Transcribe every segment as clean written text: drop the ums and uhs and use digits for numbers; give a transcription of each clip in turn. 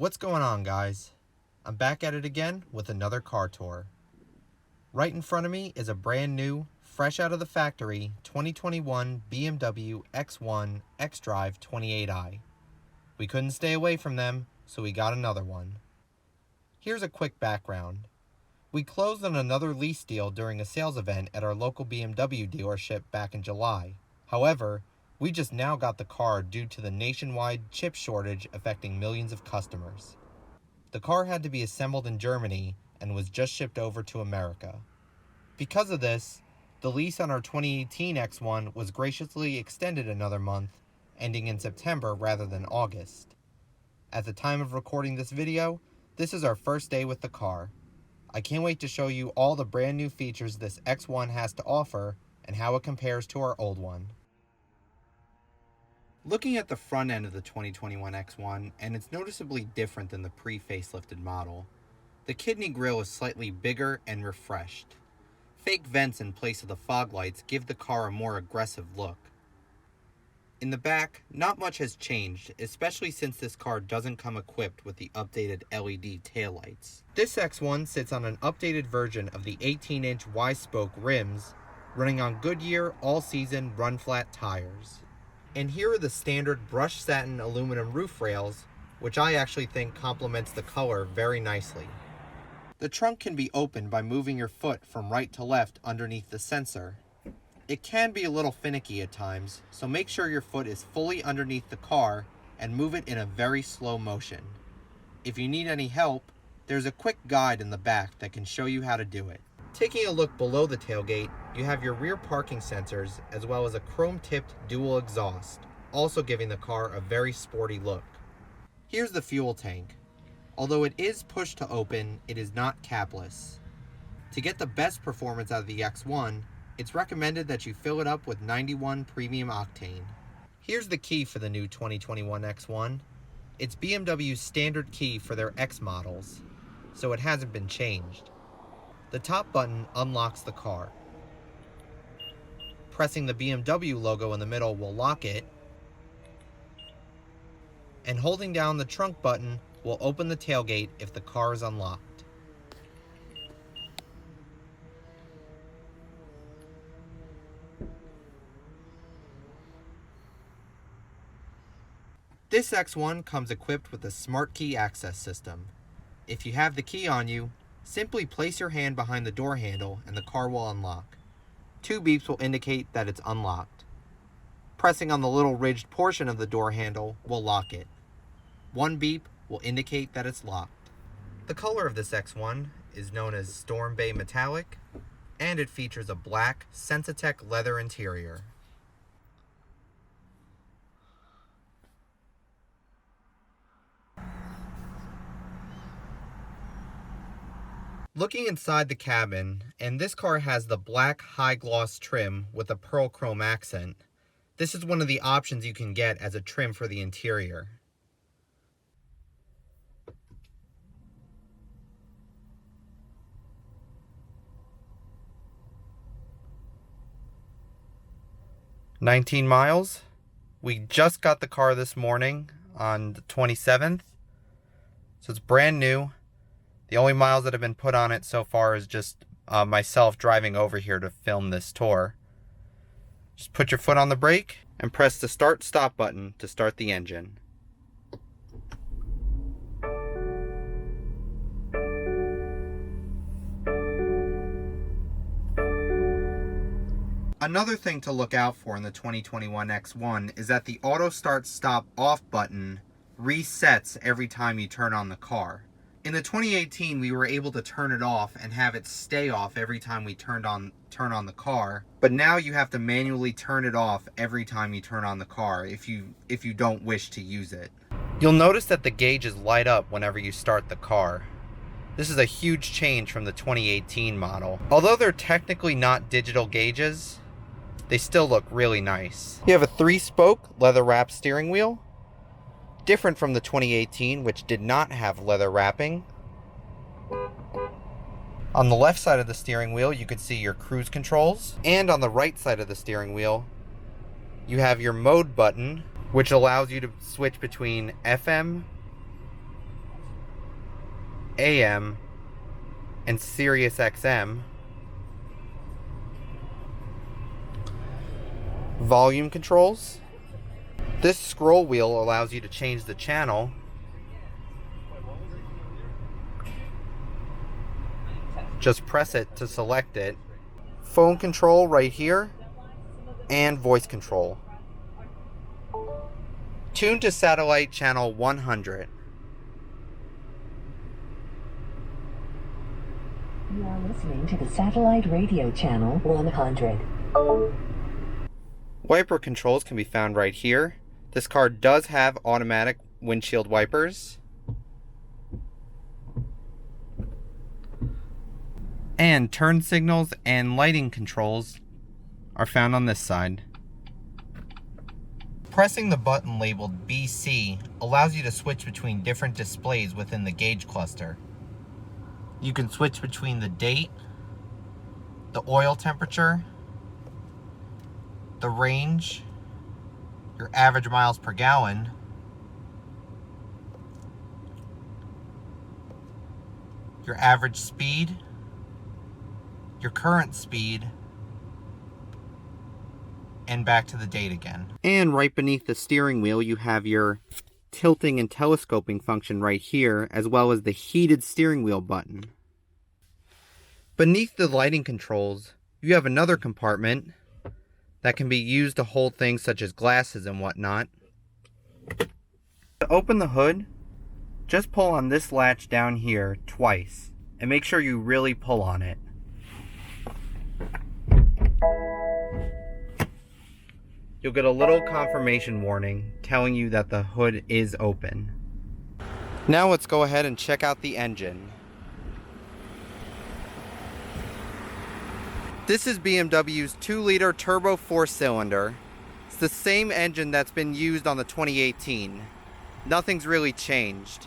What's going on, guys? I'm back at it again with another car tour. Right in front of me is a brand new, fresh out of the factory 2021 BMW X1 xDrive28i. We couldn't stay away from them, so we got another one. Here's a quick background. We closed on another lease deal during a sales event at our local BMW dealership back in July. However, we just now got the car due to the nationwide chip shortage affecting millions of customers. The car had to be assembled in Germany and was just shipped over to America. Because of this, the lease on our 2018 X1 was graciously extended another month, ending in September rather than August. At the time of recording this video, this is our first day with the car. I can't wait to show you all the brand new features this X1 has to offer and how it compares to our old one. Looking at the front end of the 2021 X1, and it's noticeably different than the pre-facelifted model. The kidney grille is slightly bigger and refreshed. Fake vents in place of the fog lights give the car a more aggressive look. In the back, not much has changed, especially since this car doesn't come equipped with the updated LED taillights. This X1 sits on an updated version of the 18-inch Y-spoke rims, running on Goodyear all-season run-flat tires. And here are the standard brushed satin aluminum roof rails, which I actually think complements the color very nicely. The trunk can be opened by moving your foot from right to left underneath the sensor. It can be a little finicky at times, so make sure your foot is fully underneath the car and move it in a very slow motion. If you need any help, there's a quick guide in the back that can show you how to do it. Taking a look below the tailgate, you have your rear parking sensors as well as a chrome-tipped dual exhaust, also giving the car a very sporty look. Here's the fuel tank. Although it is push to open, it is not capless. To get the best performance out of the X1, it's recommended that you fill it up with 91 premium octane. Here's the key for the new 2021 X1. It's BMW's standard key for their X models, so it hasn't been changed. The top button unlocks the car. Pressing the BMW logo in the middle will lock it, and holding down the trunk button will open the tailgate if the car is unlocked. This X1 comes equipped with a smart key access system. If you have the key on you, simply place your hand behind the door handle and the car will unlock. 2 beeps will indicate that it's unlocked. Pressing on the little ridged portion of the door handle will lock it. 1 beep will indicate that it's locked. The color of this X1 is known as Storm Bay Metallic, and it features a black Sensitech leather interior. Looking inside the cabin, and this car has the black high gloss trim with a pearl chrome accent. This is one of the options you can get as a trim for the interior. $19 miles. We just got the car this morning on the 27th, so it's brand new. The only miles that have been put on it so far is just myself driving over here to film this tour. Just put your foot on the brake and press the start-stop button to start the engine. Another thing to look out for in the 2021 X1 is that the auto start-stop off button resets every time you turn on the car. In the 2018, we were able to turn it off and have it stay off every time we turn on the car. But now you have to manually turn it off every time you turn on the car if you don't wish to use it. You'll notice that the gauges light up whenever you start the car. This is a huge change from the 2018 model. Although they're technically not digital gauges, they still look really nice. You have a 3-spoke leather-wrapped steering wheel, different from the 2018, which did not have leather wrapping. On the left side of the steering wheel, you can see your cruise controls, and on the right side of the steering wheel, you have your mode button, which allows you to switch between FM, AM, and Sirius XM. Volume controls. This scroll wheel allows you to change the channel. Just press it to select it. Phone control right here, and voice control. Tune to satellite channel 100. You are listening to the satellite radio channel 100. Wiper controls can be found right here. This car does have automatic windshield wipers. And turn signals and lighting controls are found on this side. Pressing the button labeled BC allows you to switch between different displays within the gauge cluster. You can switch between the date, the oil temperature, the range, your average miles per gallon, your average speed, your current speed, and back to the date again. And right beneath the steering wheel, you have your tilting and telescoping function right here, as well as the heated steering wheel button. Beneath the lighting controls, you have another compartment that can be used to hold things such as glasses and whatnot. To open the hood, just pull on this latch down here twice, and make sure you really pull on it. You'll get a little confirmation warning telling you that the hood is open. Now let's go ahead and check out the engine. This is BMW's 2-liter turbo 4-cylinder. It's the same engine that's been used on the 2018. Nothing's really changed.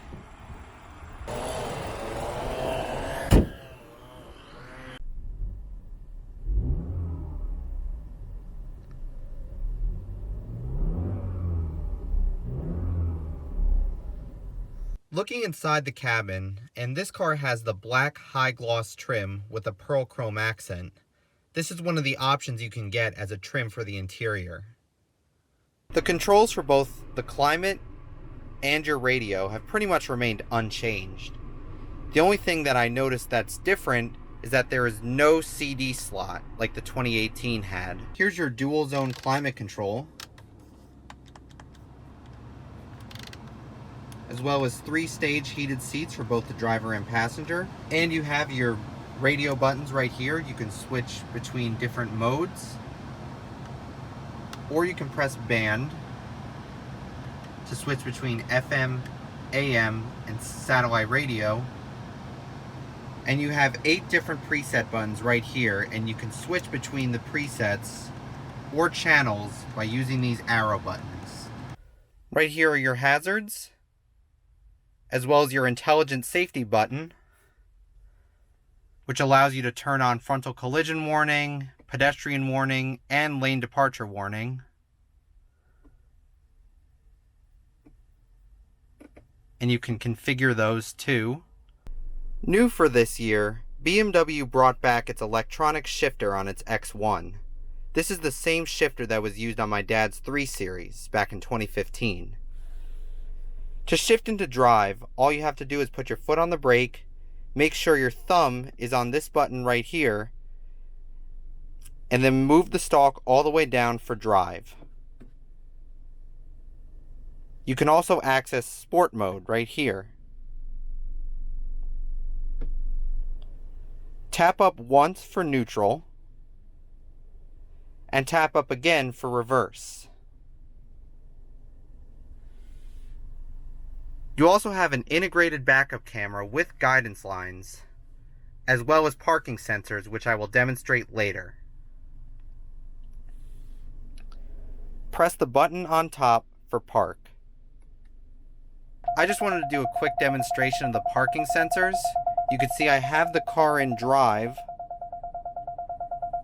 Looking inside the cabin, and this car has the black high gloss trim with a pearl chrome accent. This is one of the options you can get as a trim for the interior. The controls for both the climate and your radio have pretty much remained unchanged. The only thing that I noticed that's different is that there is no CD slot like the 2018 had. Here's your dual zone climate control, as well as 3-stage heated seats for both the driver and passenger. And you have your radio buttons right here. You can switch between different modes, or you can press band to switch between FM, AM, and satellite radio. And you have 8 different preset buttons right here, and you can switch between the presets or channels by using these arrow buttons. Right here are your hazards, as well as your intelligent safety button, which allows you to turn on frontal collision warning, pedestrian warning, and lane departure warning. And you can configure those too. New for this year, BMW brought back its electronic shifter on its X1. This is the same shifter that was used on my dad's 3 Series back in 2015. To shift into drive, all you have to do is put your foot on the brake, make sure your thumb is on this button right here, and then move the stalk all the way down for drive. You can also access sport mode right here. Tap up once for neutral, and tap up again for reverse. You also have an integrated backup camera with guidance lines, as well as parking sensors, which I will demonstrate later. Press the button on top for park. I just wanted to do a quick demonstration of the parking sensors. You can see I have the car in drive,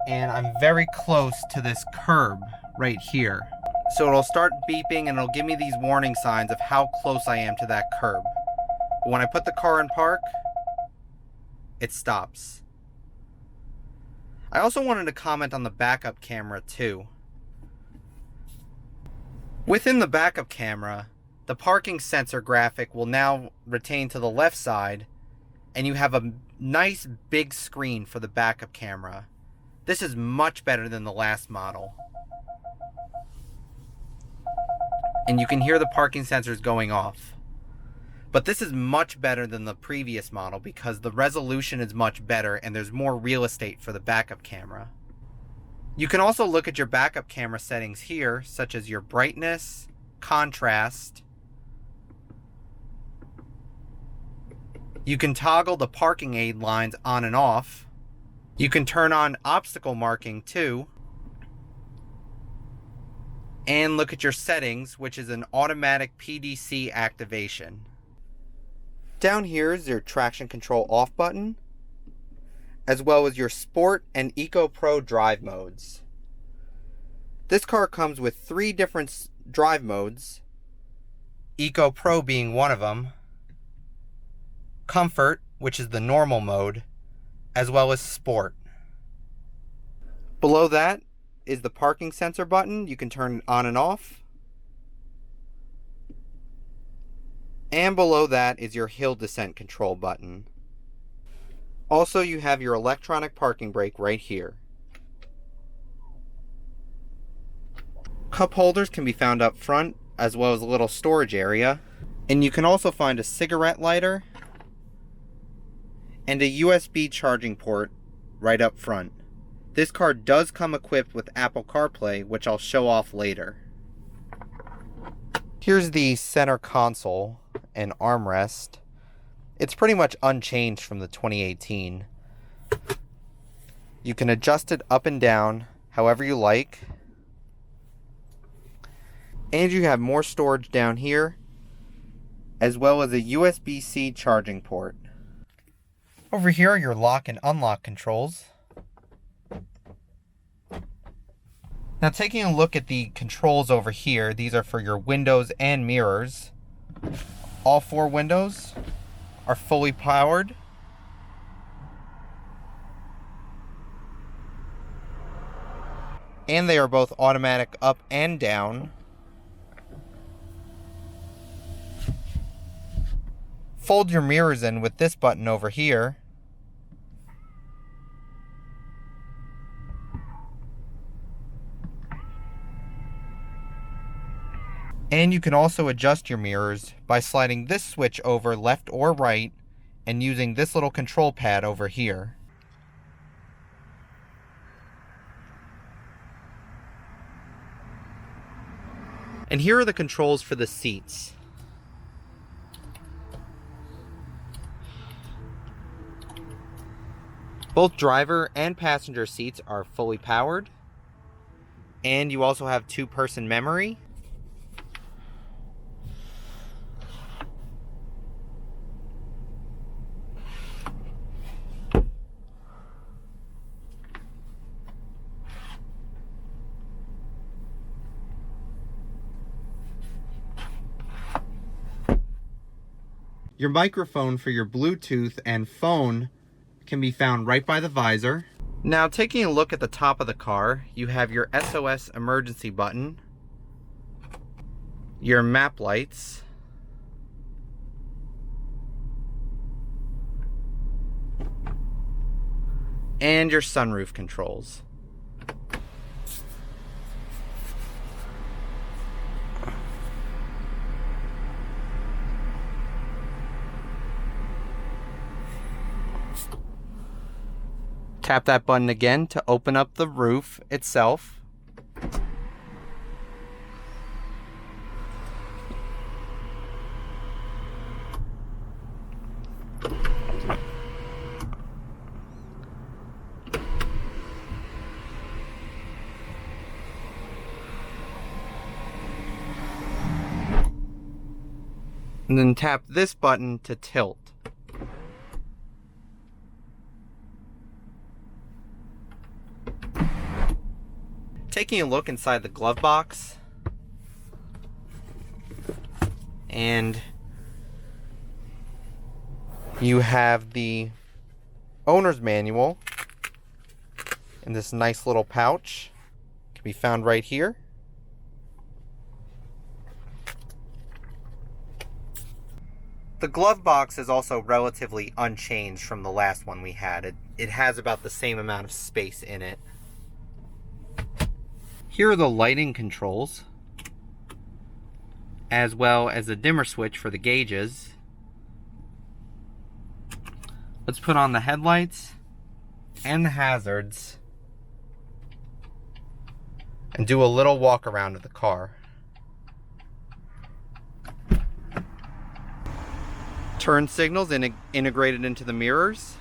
and I'm very close to this curb right here. So it'll start beeping and it'll give me these warning signs of how close I am to that curb. But when I put the car in park, it stops. I also wanted to comment on the backup camera too. Within the backup camera, the parking sensor graphic will now retain to the left side, and you have a nice big screen for the backup camera. This is much better than the last model. And you can hear the parking sensors going off. But this is much better than the previous model because the resolution is much better and there's more real estate for the backup camera. You can also look at your backup camera settings here, such as your brightness, contrast. You can toggle the parking aid lines on and off. You can turn on obstacle marking too. And look at your settings, which is an automatic PDC activation. Down here is your traction control off button, as well as your Sport and Eco Pro drive modes. This car comes with 3 different drive modes, Eco Pro being one of them, Comfort, which is the normal mode, as well as Sport. Below that is the parking sensor button. You can turn it on and off. And below that is your hill descent control button. Also, you have your electronic parking brake right here. Cup holders can be found up front, as well as a little storage area. And you can also find a cigarette lighter and a USB charging port right up front. This car does come equipped with Apple CarPlay, which I'll show off later. Here's the center console and armrest. It's pretty much unchanged from the 2018. You can adjust it up and down however you like. And you have more storage down here, as well as a USB-C charging port. Over here are your lock and unlock controls. Now, taking a look at the controls over here, these are for your windows and mirrors. All 4 windows are fully powered. And they are both automatic up and down. Fold your mirrors in with this button over here. And you can also adjust your mirrors by sliding this switch over left or right and using this little control pad over here. And here are the controls for the seats. Both driver and passenger seats are fully powered. And you also have 2-person memory. Your microphone for your Bluetooth and phone can be found right by the visor. Now, taking a look at the top of the car, you have your SOS emergency button, your map lights, and your sunroof controls. Tap that button again to open up the roof itself. And then tap this button to tilt. Taking a look inside the glove box, and you have the owner's manual in this nice little pouch. Can be found right here. The glove box is also relatively unchanged from the last one we had. It has about the same amount of space in it. Here are the lighting controls, as well as a dimmer switch for the gauges. Let's put on the headlights and the hazards and do a little walk around of the car. Turn signals integrated into the mirrors.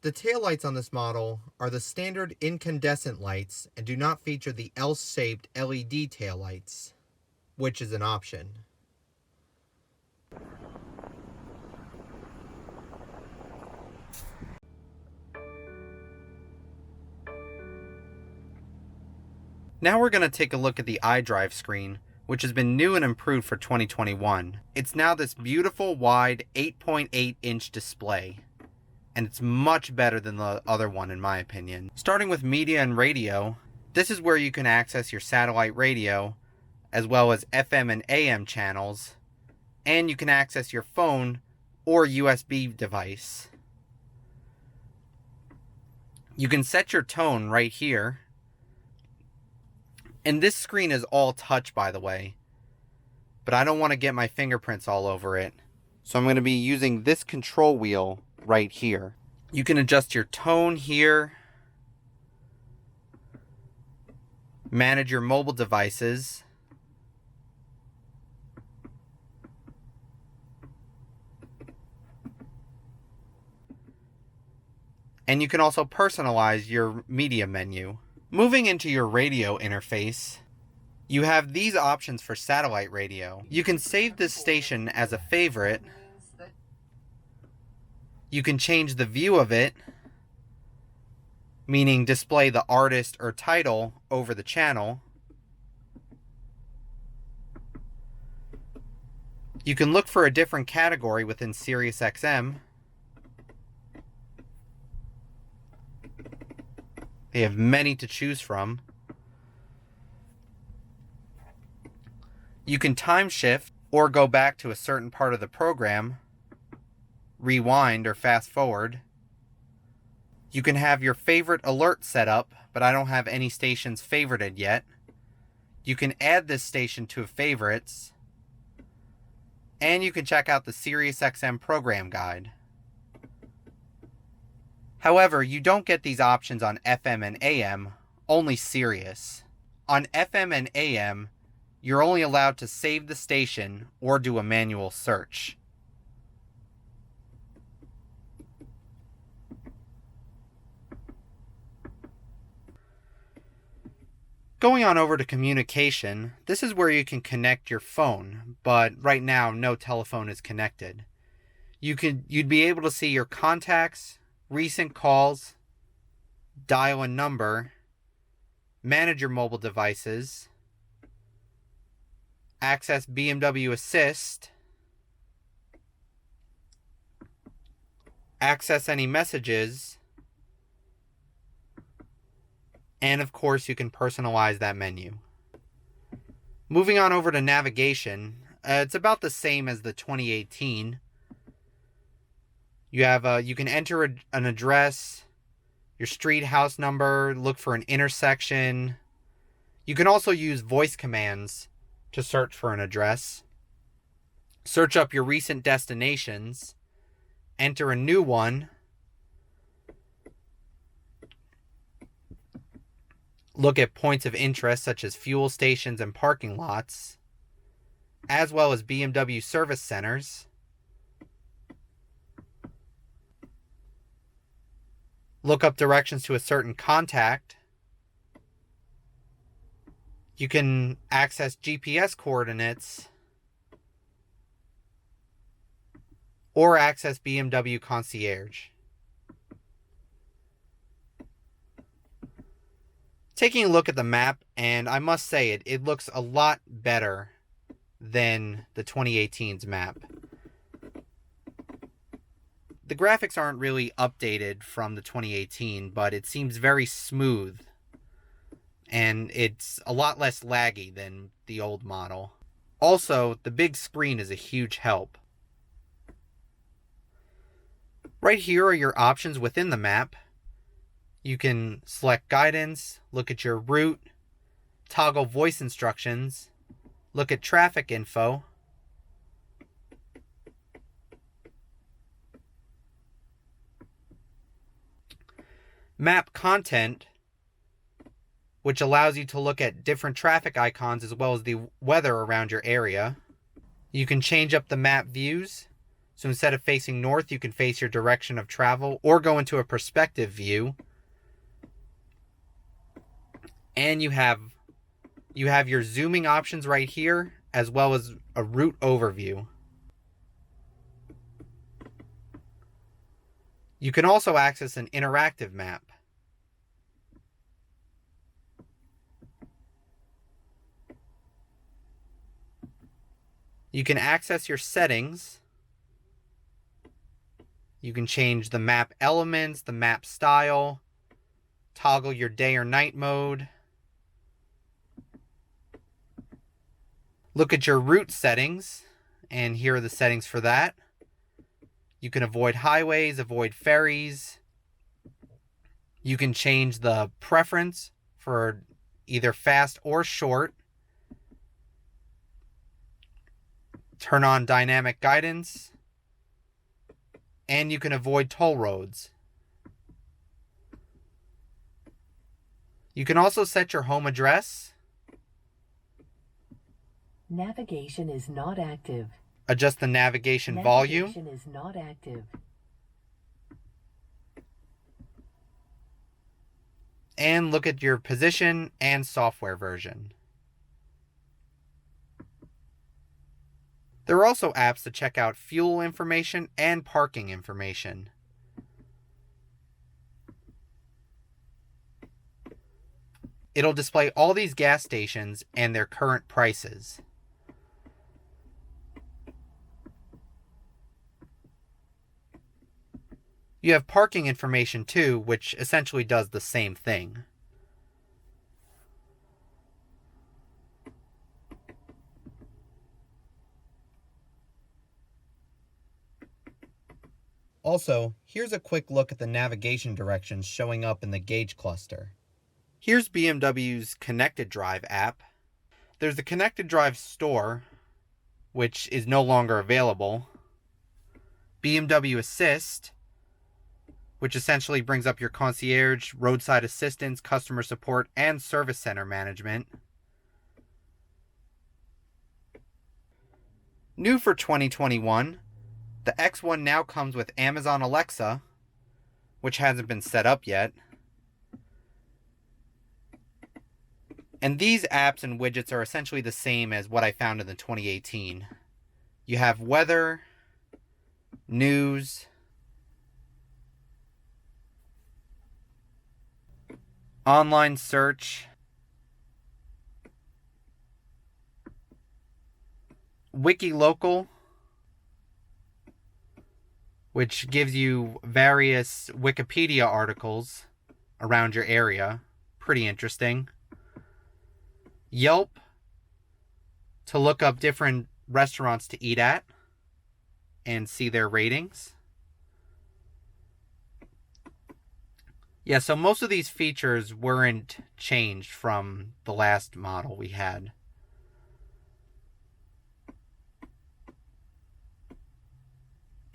The taillights on this model are the standard incandescent lights and do not feature the L-shaped LED taillights, which is an option. Now we're going to take a look at the iDrive screen, which has been new and improved for 2021. It's now this beautiful wide 8.8-inch display, and it's much better than the other one in my opinion. Starting with media and radio, this is where you can access your satellite radio, as well as FM and AM channels, and you can access your phone or USB device. You can set your tone right here, and this screen is all touch, by the way, but I don't want to get my fingerprints all over it, so I'm going to be using this control wheel right here. You can adjust your tone here, manage your mobile devices, and you can also personalize your media menu. Moving into your radio interface, you have these options for satellite radio. You can save this station as a favorite. You can change the view of it, meaning display the artist or title over the channel. You can look for a different category within SiriusXM. They have many to choose from. You can time shift or go back to a certain part of the program, rewind or fast forward. You can have your favorite alert set up, but I don't have any stations favorited yet. You can add this station to favorites, and you can check out the SiriusXM program guide. However, you don't get these options on FM and AM, only Sirius. On FM and AM, you're only allowed to save the station or do a manual search. Going on over to communication, this is where you can connect your phone, but right now no telephone is connected. You'd be able to see your contacts, recent calls, dial a number, manage your mobile devices, access BMW Assist, access any messages, and of course you can personalize that menu. Moving on over to navigation, it's about the same as the 2018. You can enter an address, your street, house number, look for an intersection. You can also use voice commands to search for an address. Search up your recent destinations, enter a new one, look at points of interest such as fuel stations and parking lots, as well as BMW service centers. Look up directions to a certain contact. You can access GPS coordinates or access BMW Concierge. Taking a look at the map, and I must say it looks a lot better than the 2018's map. The graphics aren't really updated from the 2018, but it seems very smooth, and it's a lot less laggy than the old model. Also, the big screen is a huge help. Right here are your options within the map. You can select guidance, look at your route, toggle voice instructions, look at traffic info, map content, which allows you to look at different traffic icons as well as the weather around your area. You can change up the map views. So instead of facing north, you can face your direction of travel or go into a perspective view. And you have your zooming options right here, as well as a route overview. You can also access an interactive map. You can access your settings. You can change the map elements, the map style, toggle your day or night mode. Look at your route settings, and here are the settings for that. You can avoid highways, avoid ferries. You can change the preference for either fast or short. Turn on dynamic guidance. And you can avoid toll roads. You can also set your home address. Navigation is not active. Adjust the navigation volume. Navigation is not active. And look at your position and software version. There are also apps to check out fuel information and parking information. It'll display all these gas stations and their current prices. You have parking information too, which essentially does the same thing. Also, here's a quick look at the navigation directions showing up in the gauge cluster. Here's BMW's Connected Drive app. There's the Connected Drive store, which is no longer available. BMW Assist, which essentially brings up your concierge, roadside assistance, customer support, and service center management. New for 2021, the X1 now comes with Amazon Alexa, which hasn't been set up yet. And these apps and widgets are essentially the same as what I found in the 2018. You have weather, news, online search, wiki local, which gives you various Wikipedia articles around your area. Pretty interesting. Yelp, to look up different restaurants to eat at and see their ratings. Yeah, so most of these features weren't changed from the last model we had.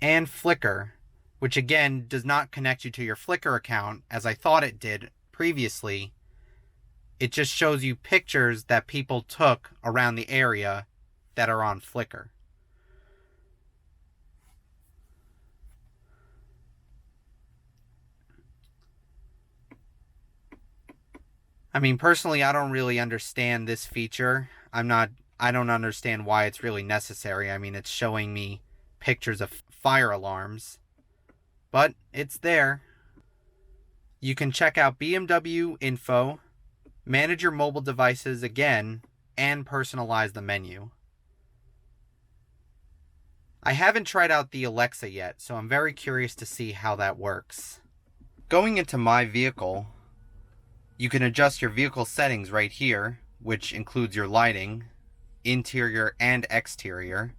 And Flickr, which again does not connect you to your Flickr account as I thought it did previously. It just shows you pictures that people took around the area that are on flicker. I mean, personally, I don't really understand this feature. I don't understand why it's really necessary. I mean, it's showing me pictures of fire alarms, but it's there. You can check out BMW info, manage your mobile devices again, and personalize the menu. I haven't tried out the Alexa yet, so I'm very curious to see how that works. Going into My Vehicle, you can adjust your vehicle settings right here, which includes your lighting, interior and exterior.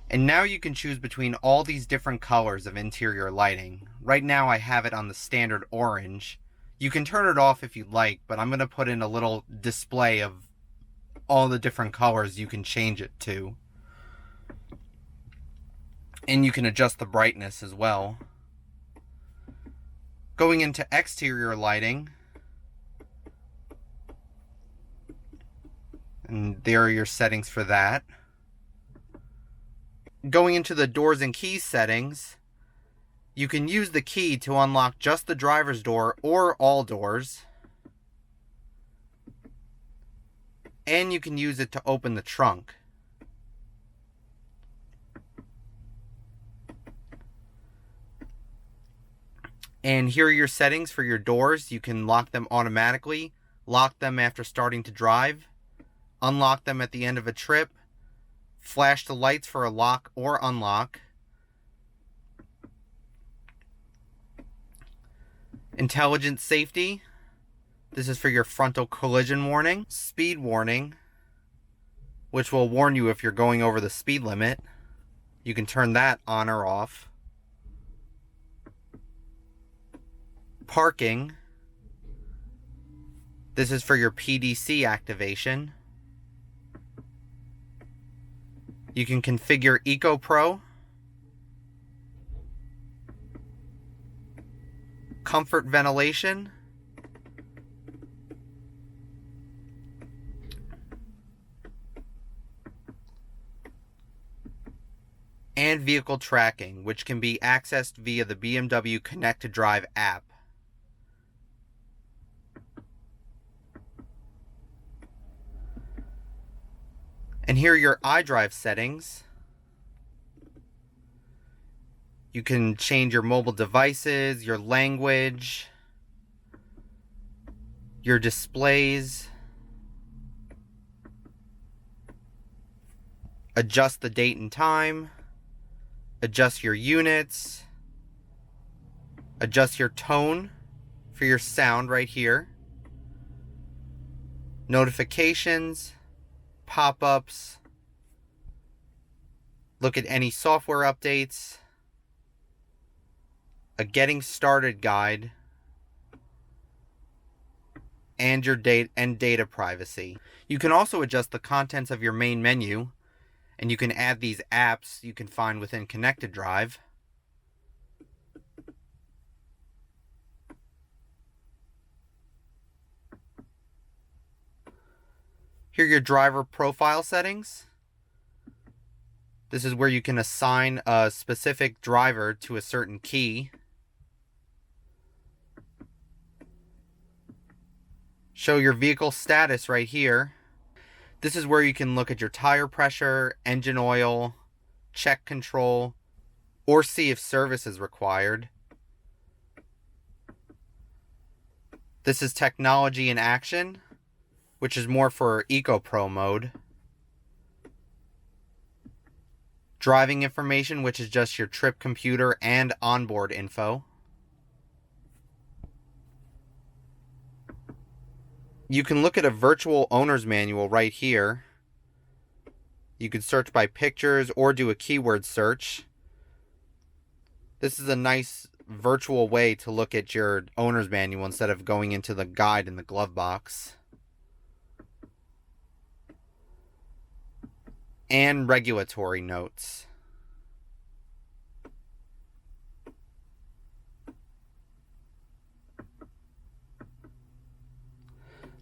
And now you can choose between all these different colors of interior lighting. Right now I have it on the standard orange. You can turn it off if you'd like, but I'm going to put in a little display of all the different colors you can change it to. And you can adjust the brightness as well. Going into exterior lighting, and there are your settings for that. Going into the doors and keys settings, you can use the key to unlock just the driver's door or all doors. And you can use it to open the trunk. And here are your settings for your doors. You can lock them automatically, lock them after starting to drive, unlock them at the end of a trip, flash the lights for a lock or unlock. Intelligent safety. This is for your frontal collision warning. Speed warning, which will warn you if you're going over the speed limit. You can turn that on or off. Parking. This is for your PDC activation. You can configure Eco Pro. Comfort ventilation. And vehicle tracking, which can be accessed via the BMW Connect to Drive app. And here are your iDrive settings. You can change your mobile devices, your language, your displays, adjust the date and time, adjust your units, adjust your tone for your sound right here, notifications, pop-ups, look at any software updates, a getting started guide, and your data privacy. You can also adjust the contents of your main menu, and you can add these apps you can find within Connected Drive. Here are your driver profile settings. This is where you can assign a specific driver to a certain key. Show your vehicle status right here. This is where you can look at your tire pressure, engine oil, check control, or see if service is required. This is technology in action, which is more for Eco Pro mode. Driving information, which is just your trip computer and onboard info. You can look at a virtual owner's manual right here. You can search by pictures or do a keyword search. This is a nice virtual way to look at your owner's manual instead of going into the guide in the glove box. And regulatory notes.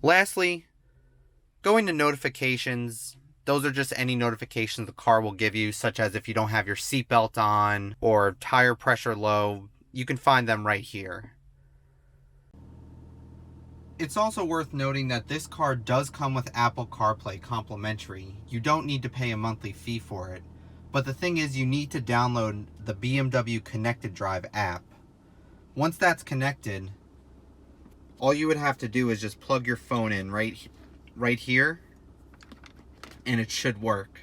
Lastly, going to notifications, Those are just any notifications the car will give you, such as if you don't have your seatbelt on or tire pressure low. You can find them right here. It's also worth noting that this car does come with Apple CarPlay complimentary. You don't need to pay a monthly fee for it. But the thing is, you need to download the BMW Connected Drive app. Once that's connected, all you would have to do is just plug your phone in right here, and it should work.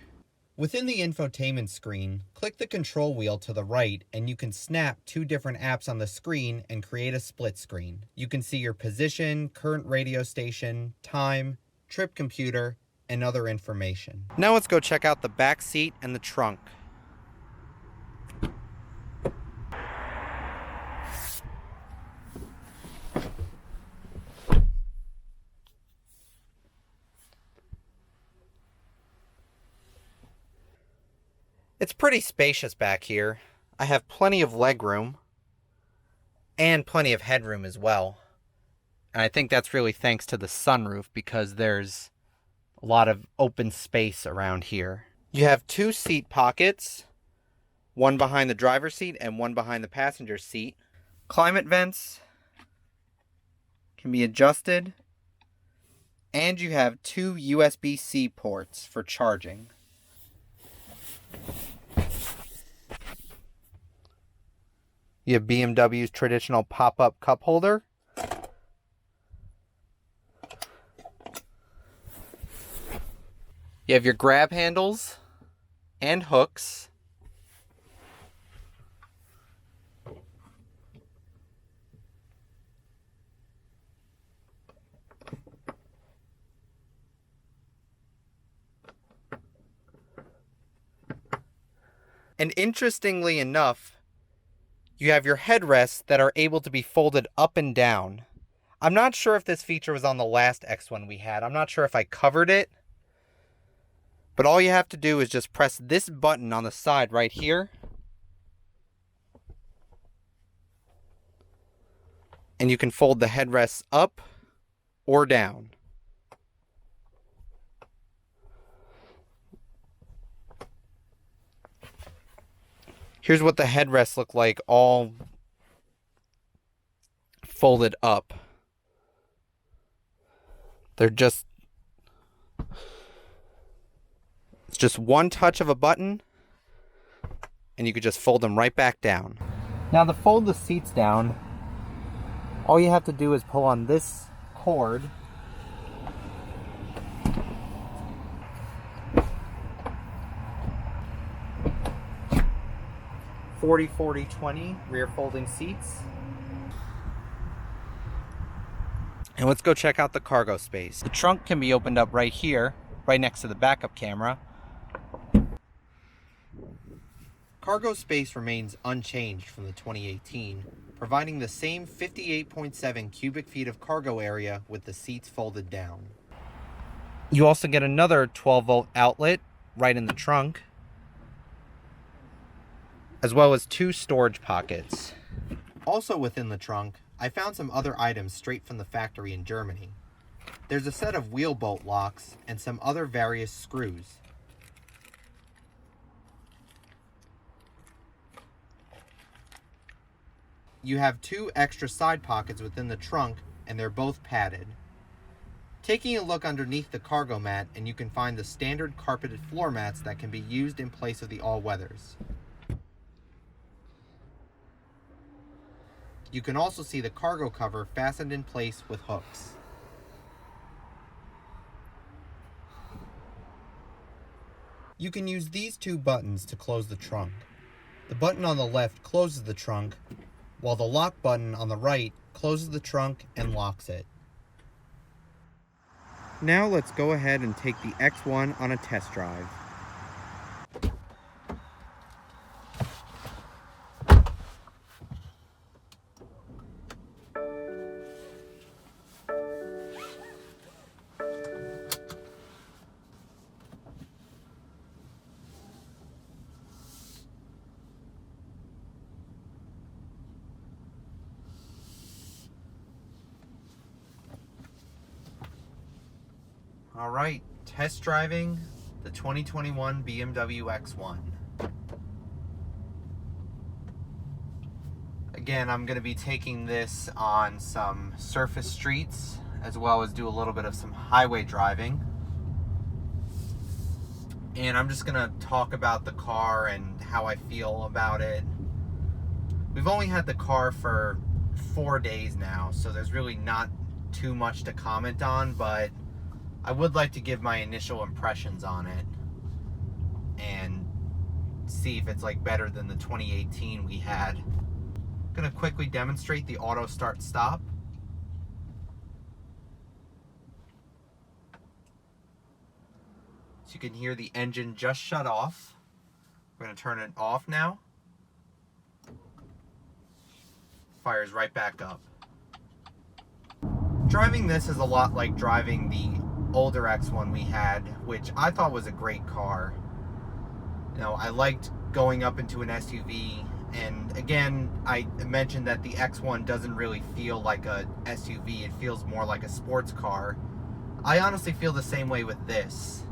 Within the infotainment screen, click the control wheel to the right and you can snap two different apps on the screen and create a split screen. You can see your position, current radio station, time, trip computer, and other information. Now let's go check out the back seat and the trunk. It's pretty spacious back here. I have plenty of legroom and plenty of headroom as well. And I think that's really thanks to the sunroof because there's a lot of open space around here. You have two seat pockets, one behind the driver's seat and one behind the passenger seat. Climate vents can be adjusted, and you have two USB-C ports for charging. You have BMW's traditional pop-up cup holder. You have your grab handles and hooks. And interestingly enough, you have your headrests that are able to be folded up and down. I'm not sure if this feature was on the last X1 we had. I'm not sure if I covered it. But all you have to do is just press this button on the side right here. And you can fold the headrests up or down. Here's what the headrests look like, all folded up. It's just one touch of a button, and you could just fold them right back down. Now to fold the seats down, all you have to do is pull on this cord. (40-40-20) rear folding seats. And let's go check out the cargo space. The trunk can be opened up right here, right next to the backup camera. Cargo space remains unchanged from the 2018, providing the same 58.7 cubic feet of cargo area with the seats folded down. You also get another 12-volt outlet right in the trunk, as well as two storage pockets. Also within the trunk, I found some other items straight from the factory in Germany. There's a set of wheel bolt locks and some other various screws. You have two extra side pockets within the trunk, and they're both padded. Taking a look underneath the cargo mat, and you can find the standard carpeted floor mats that can be used in place of the all-weathers. You can also see the cargo cover fastened in place with hooks. You can use these two buttons to close the trunk. The button on the left closes the trunk, while the lock button on the right closes the trunk and locks it. Now let's go ahead and take the X1 on a test drive. All right, test driving the 2021 BMW X1. Again, I'm going to be taking this on some surface streets as well as do a little bit of some highway driving. And I'm just going to talk about the car and how I feel about it. We've only had the car for 4 days now, so there's really not too much to comment on, but I would like to give my initial impressions on it and see if it's like better than the 2018 we had. I'm going to quickly demonstrate the auto start stop. So you can hear the engine just shut off. We're going to turn it off now. Fires right back up. Driving this is a lot like driving the older X1 we had, which I thought was a great car. You know, I liked going up into an SUV, and again, I mentioned that the X1 doesn't really feel like a SUV, it feels more like a sports car. I honestly feel the same way with this.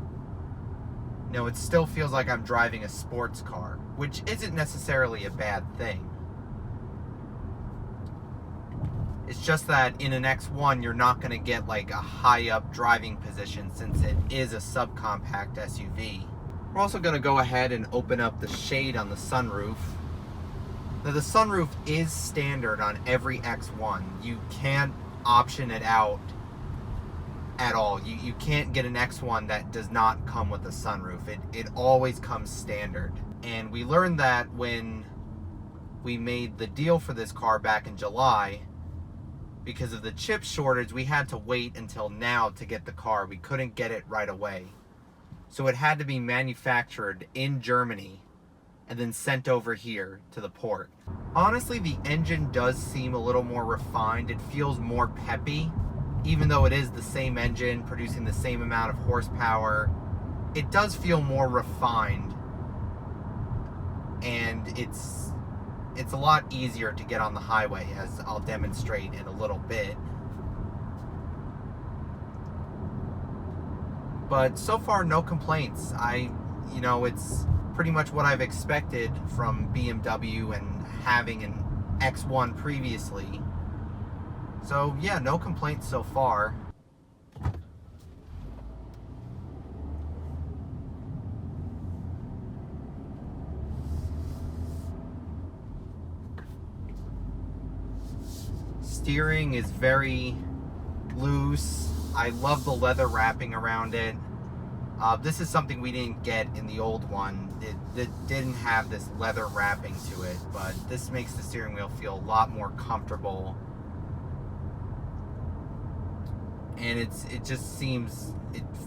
You know, it still feels like I'm driving a sports car, which isn't necessarily a bad thing. It's just that in an X1, you're not going to get like a high up driving position since it is a subcompact SUV. We're also going to go ahead and open up the shade on the sunroof. Now the sunroof is standard on every X1. You can't option it out at all. You can't get an X1 that does not come with a sunroof. It always comes standard. And we learned that when we made the deal for this car back in July. Because of the chip shortage, we had to wait until now to get the car. We couldn't get it right away. So it had to be manufactured in Germany and then sent over here to the port. Honestly, the engine does seem a little more refined. It feels more peppy. Even though it is the same engine producing the same amount of horsepower, it does feel more refined. And it's a lot easier to get on the highway, as I'll demonstrate in a little bit. But so far, no complaints. It's pretty much what I've expected from BMW and having an X1 previously. So yeah, no complaints so far. Steering is very loose. I love the leather wrapping around it. This is something we didn't get in the old one. It didn't have this leather wrapping to it, but this makes the steering wheel feel a lot more comfortable. And it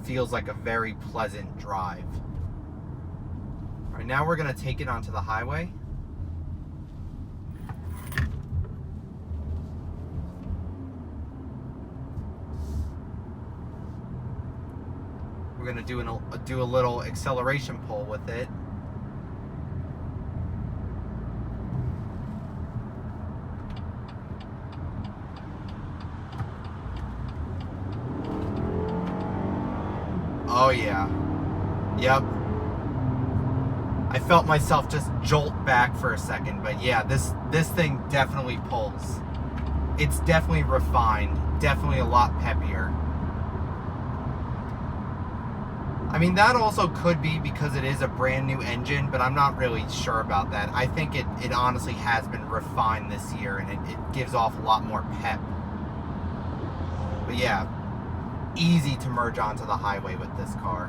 feels like a very pleasant drive. All right, now we're gonna take it onto the highway. We're going to do a little acceleration pull with it. Oh yeah. Yep. I felt myself just jolt back for a second, but yeah, this thing definitely pulls. It's definitely refined, definitely a lot peppier. I mean, that also could be because it is a brand new engine, but I'm not really sure about that. I think it honestly has been refined this year, and it gives off a lot more pep. But yeah, easy to merge onto the highway with this car.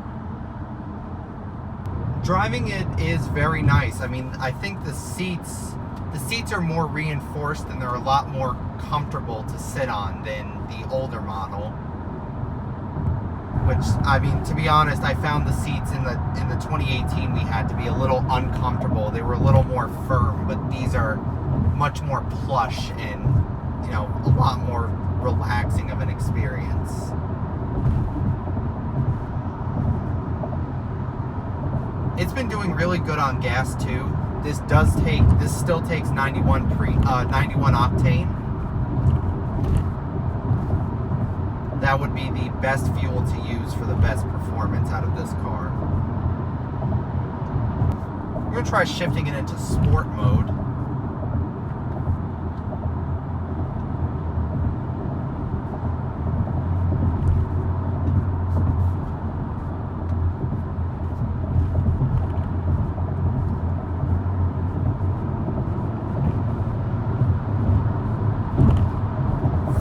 Driving it is very nice. I mean, I think the seats are more reinforced and they're a lot more comfortable to sit on than the older model. Which, I mean, to be honest, I found the seats in the 2018 we had to be a little uncomfortable. They were a little more firm, but these are much more plush and, you know, a lot more relaxing of an experience. It's been doing really good on gas too. This still takes 91 octane. That would be the best fuel to use for the best performance out of this car. We're gonna try shifting it into sport mode.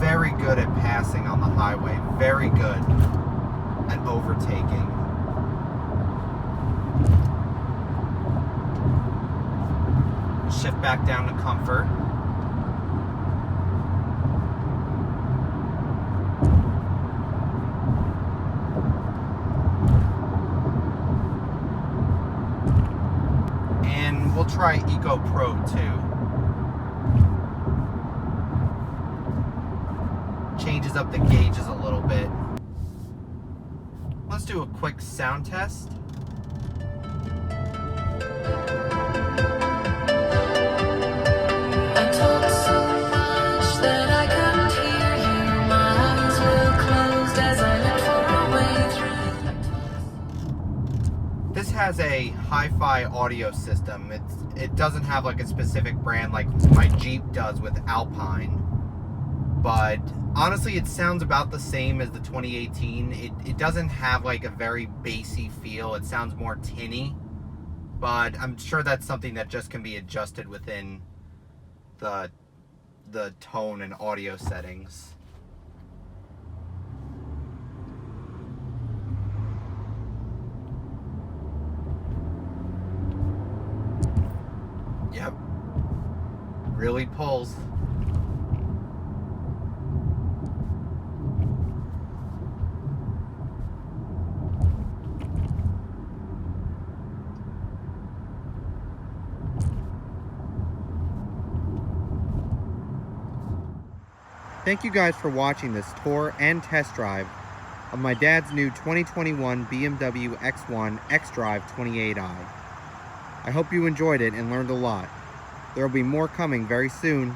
Very good at passing on the highway. Very good at overtaking. Shift back down to comfort. And we'll try Eco Pro too. Changes up the gauges a little bit. Let's do a quick sound test. This has a hi-fi audio system. It doesn't have like a specific brand like my Jeep does with Alpine, but honestly it sounds about the same as the 2018. It doesn't have like a very bassy feel. It sounds more tinny, but I'm sure that's something that just can be adjusted within the tone and audio settings. Yep, really pulls. Thank you guys for watching this tour and test drive of my dad's new 2021 BMW X1 xDrive28i. I hope you enjoyed it and learned a lot. There will be more coming very soon.